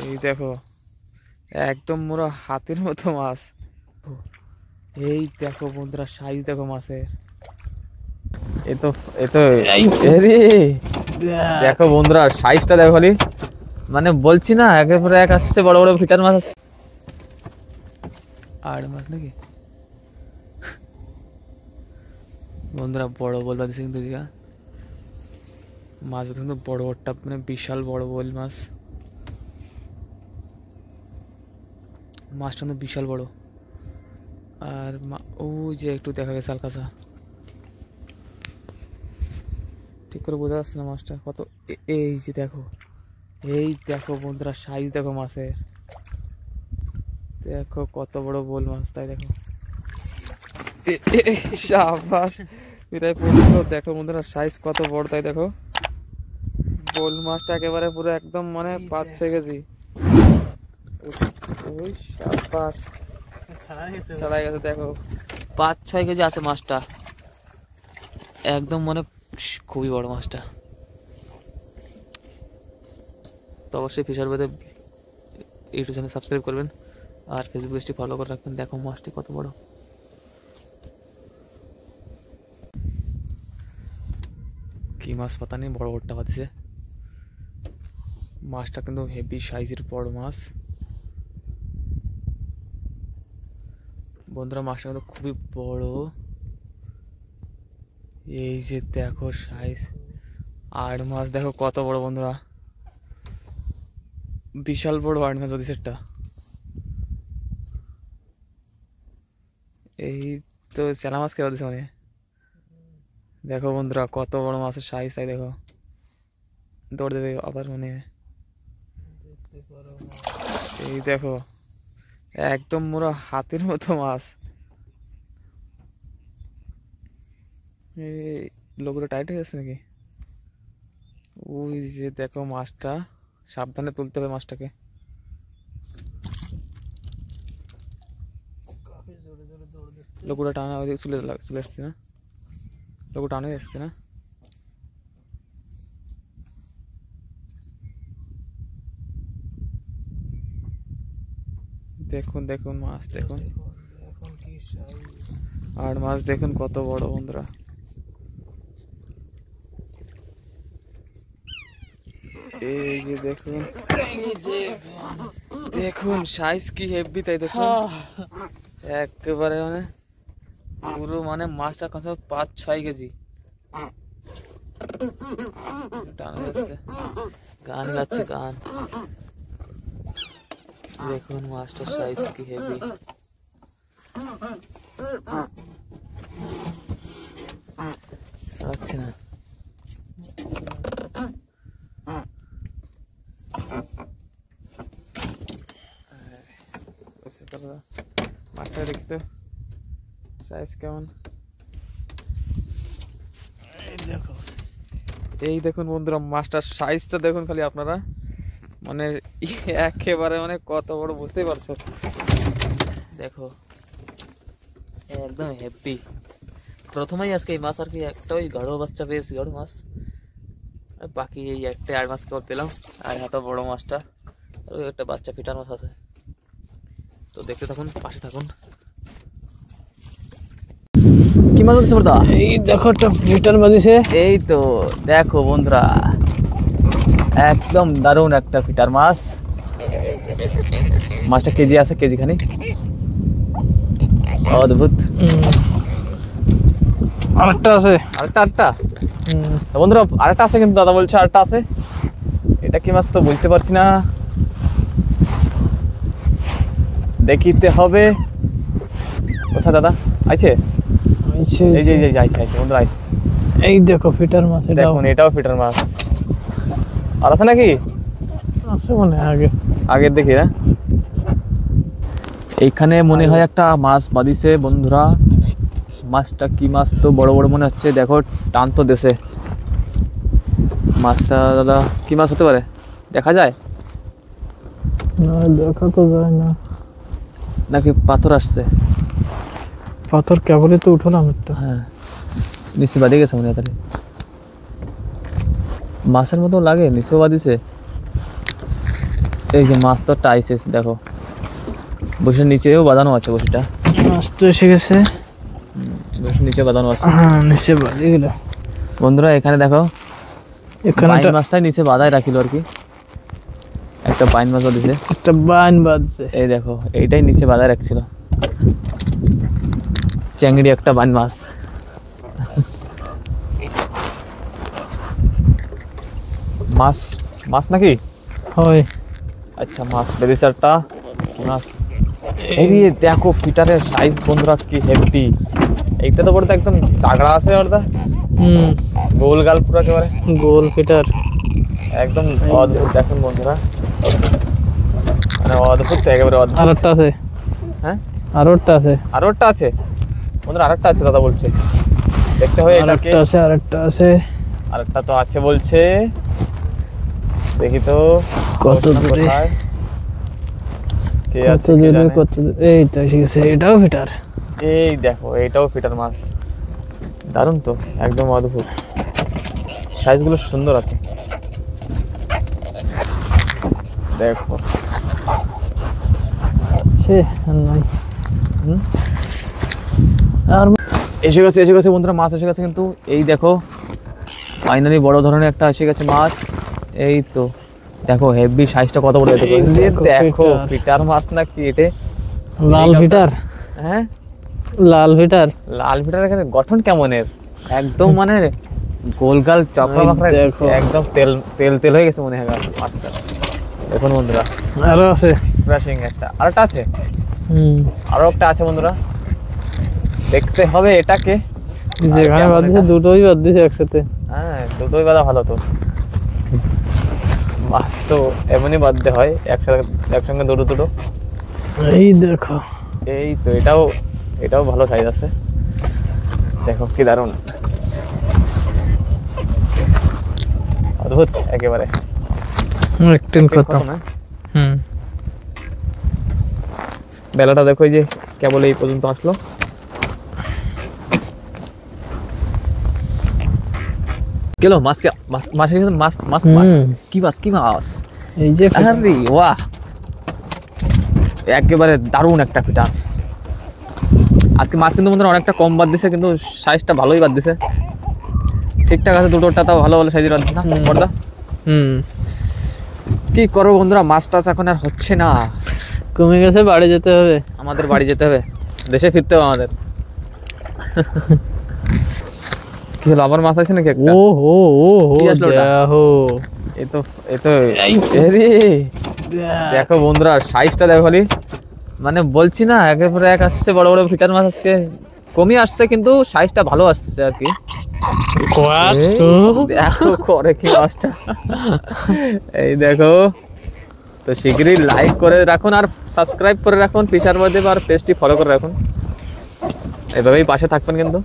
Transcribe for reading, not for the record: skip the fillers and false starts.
এই দেখো একদম মোরা হাতের মতো মাছ। এই দেখো বন্ধুরা সাইজ দেখো মাছের। এ তো দেখো বন্ধুরা সাইজটা দেখো খালি, মানে বলছি না একেবারে এক আসছে বড় বড় ফিটার মাছ আছে। আর মাছ নাকি বন্ধুরা বড় বল দিচ্ছে কিন্তু মাছ কিন্তু বড় বড়টা, মানে বিশাল বড় বল মাছ। মাছটা কিন্তু বিশাল বড়। আর ওই যে একটু দেখা গেছে হালকাসা, ঠিক করে বোঝা যাচ্ছে না মাছটা কত। এই যে দেখো, এই দেখো বন্ধুরা সাইজ দেখো মাছের, দেখো কত বড় বোল মাছ। তাই দেখো শাবাশ, এটাই পড়লো। দেখো বন্ধুরা সাইজ কত বড়, তাই দেখো বোল মাছটা একেবারে পুরো একদম মানে 5-6 কেজি। ওই শাবাশ ছাড়াই গেছে, দেখো 5-6 কেজি আছে মাছটা, একদম মানে খুবই বড় মাছটা। তো অবশ্যই ফিশার বাদে ইউটিউব চ্যানেল সাবস্ক্রাইব করবেন আর ফেসবুক পেজটি ফলো করে রাখবেন। দেখো মাছটি কত বড়। কি মাছ পাতা নেই, বড় বড়টা পাতিছে। মাছটা কিন্তু হেভি সাইজের বড় মাছ বন্ধুরা, মাছটা কিন্তু খুবই বড়। এই যে দেখো সাইজ, আর মাছ দেখো কত বড় বন্ধুরা, বিশাল বড় আর মাছ দিছে একটা। এই তো চেলা মাছ খেয়ে দিছে মানে। দেখো বন্ধুরা কত বড় মাছের সাইজ, তাই দেখো দৌড় দেবে আবার মানে। এই দেখো একদম মোরা হাতের মতো মাছ। এই লোকগুলো টাইট হয়ে যাচ্ছে নাকি? ওই যে দেখো মাছটা, সাবধানে তুলতে হবে মাছটাকে। লোকগুলো টানা ওইদিকে চলে আসছে না, লোক টানে আসছে না। দেখুন দেখুন মাছ দেখুন, আর মাছ দেখুন কত বড় বন্ধুরা। এই যে দেখুন, দেখুন সাইজ কি হেভি, তাই দেখুন একেবারে মানে পুরো মানে মাছটা কত 5-6 কেজি। টানা যাচ্ছে, গান গাচ্ছে গান। দেখুন মাছটার সাইজ কি হেভি। ছাড়াচ্ছে না। মাছটা দেখতে সাইজ কেমন। এই দেখুন বন্ধুরা মাছটার সাইজটা দেখুন খালি আপনারা, মানে একেবারে মানে কত বড় বুঝতেই পারছো। দেখো একদম হ্যাপি। প্রথমেই আজকে এই মাছ আর কি একটা ওই গাঢ় বাচ্চা পেয়েছি, গাঢ় মাছ। আর বাকি এই একটা আর মাছ কর পেলাম, আর এত বড় মাছটা, আর ওই একটা বাচ্চা ফিটার মাছ আছে। তো দেখতে থাকুন, পাশে থাকুন। কি মাছ বলছে বড়দা? এই দেখো একটা ফিটার বাজিছে। এই তো দেখো বন্ধুরা একদম দারুণ একটা ফিটার মাছ। মাছটা কেজি আছে, কেজি খানি, অদ্ভুত। আরেকটা আছে, আরেকটা বন্ধুরা, আরেকটা আছে কিন্তু দাদা বলছে আরেকটা আছে। এটা কি মাছ তো বলতে পারছি না, দেখিতে হবে। কোথায় দাদা আছে? এই যে আইছে বন্ধুরা, এই দেখো ফিটার মাছ। দেখুন এটাও ফিটার মাছ। আর আছে নাকি? আছে মানে আগের দেখি না। এইখানে মনে হয় একটা মাছ বাঁধিছে বন্ধুরা। মাছটা কি মাছ তো বড় বড় মনে হচ্ছে, দেখো টান তো দেশে। মাছটা দাদা কি মাছ হতে পারে, দেখা যায় না? দেখা তো যায় না, নাকি পাথর আসছে? পাথর কেবলই তো উঠলাম একটা। হ্যাঁ নিচে বাঁধে গেছে মনে হয়, তাহলে মাছের মতো লাগে, নিচেও বাঁধিছে। এই যে মাছ তো টাইসেস দেখো, বসির নিচেও বাঁধানো আছে, বসিটা মাছ তো এসে গেছে। বসির নিচে বাঁধানো আছে। হ্যাঁ নিচে বাঁধে গেল। বন্ধুরা এখানে দেখো, এখানে বাইন মাছটাই নিচে বাঁধাই রাখিল আর কি, একটা বাইন মাছ বাঁধেছে। একটা বাইন বাঁধছে। এই দেখো এইটাই নিচে বাঁধাই রাখছিল, চ্যাংড়ি একটা বাইন মাছ। মাছ মাছ নাকি? হয়। আচ্ছা মাছ বেঁধেছে একটা মাছ। এই যে দেখো ফিটারের সাইজ বন্ধুরা কি হেভি, এইটা তো বলতে একদম তাগড়া আছে ওরটা, গোল গাল পুরো একেবারে গোল ফিটার একদম অদ্ভুত। দেখুন বন্ধুরা মানে অদ্ভুত, একেবারে অদ্ভুত। আরেকটা আছে। হ্যাঁ আরেকটা আছে। আরেকটা আছে বন্ধুরা, আরেকটা আছে দাদা বলছে, দেখতে হবে এটাকে। আরেকটা আছে, আরেকটা আছে। আরেকটা তো আছে বলছে, দেখি তো কত দূরে, কোথায় কে কত আছে কে দূরে, জানে। কত দূরে। এই তো এসে গেছে, এটাও ফিটার। এই দেখো এইটাও ফিটার মাছ, দারুণ তো, একদম অদ্ভুত, সাইজগুলো সুন্দর আছে দেখো। আছে আর নাই। হুম, আর এসে গেছে বন্ধুরা, মাছ এসে গেছে কিন্তু। এই দেখো ফাইনালি বড় ধরনের একটা এসে গেছে মাছ। এই তো দেখো হেভি সাইজটা কত বড়, দেখো দেখো ফিটার মাছ নাকি এটা? লাল ফিটার। হ্যাঁ লাল ফিটার। লাল ফিটার এখানে গঠন কেমন এর, একদম মানে গোলগাল চক্র বাকরা, দেখো। একদম তেল তেল তেল হয়ে গেছে মনে হয় মাছটা। দেখুন বন্ধুরা আরো আছে। ক্রাশিং একটা, আরেকটা আছে, হুম, আরো একটা আছে বন্ধুরা, দেখতে হবে এটাকে। যেখানে বাদ দিছে দুটোই বাদ দিছে একসাথে। হ্যাঁ দুটোই বাঁধা ভালো তো, মাছ তো এমনই বাঁধতে হয় একসাথে, একসঙ্গে দুটো দুটো। এই দেখো, এই তো এটাও ভালো সাইজ আছে, দেখো কি দারুণ, অদ্ভুত একেবারে। একদিন খতম। না হুম, বেলাটা দেখো, এই যে কেবল এই পর্যন্ত আসলো। গেল মাছকে, মাছের কাছে মাছ মাছ মাছ, কি মাছ কি মাছ, এই যে আরে বাহ, একেবারে দারুণ একটা ফিটার। আজকে মাছ কিন্তু বন্ধুরা অনেকটা কম বাদ দিছে, কিন্তু সাইজটা ভালোই বাদ দিছে, ঠিকঠাক আছে, দুটোটা তাও ভালো ভালো সাইজের বাদ দিছে না বড়দা? কি করবো বন্ধুরা, মাছ টাছ এখন আর হচ্ছে না, কমে গেছে, বাড়ি যেতে হবে। আমাদের বাড়ি যেতে হবে, দেশে ফিরতে হবে আমাদের। কি হলো, আবার মাছ আছে নাকি একটা? ও হো ও হো, কি আসলো ওটা? দেখো এই তো এরে দেখো বন্ধুরা সাইজটা দেখো খালি, মানে বলছি না একেবারে এক আসছে, বড় বড় ফিটার মাছ আজকে কমই আসছে, কিন্তু সাইজটা ভালো আসছে আর কি। এই দেখো করে কি মাছটা, এই দেখো। তো শীঘ্রই লাইক করে রাখুন আর সাবস্ক্রাইব করে রাখুন ফিশার মধ্যে, আর পেজটি ফলো করে রাখুন, এভাবেই পাশে থাকবেন কিন্তু।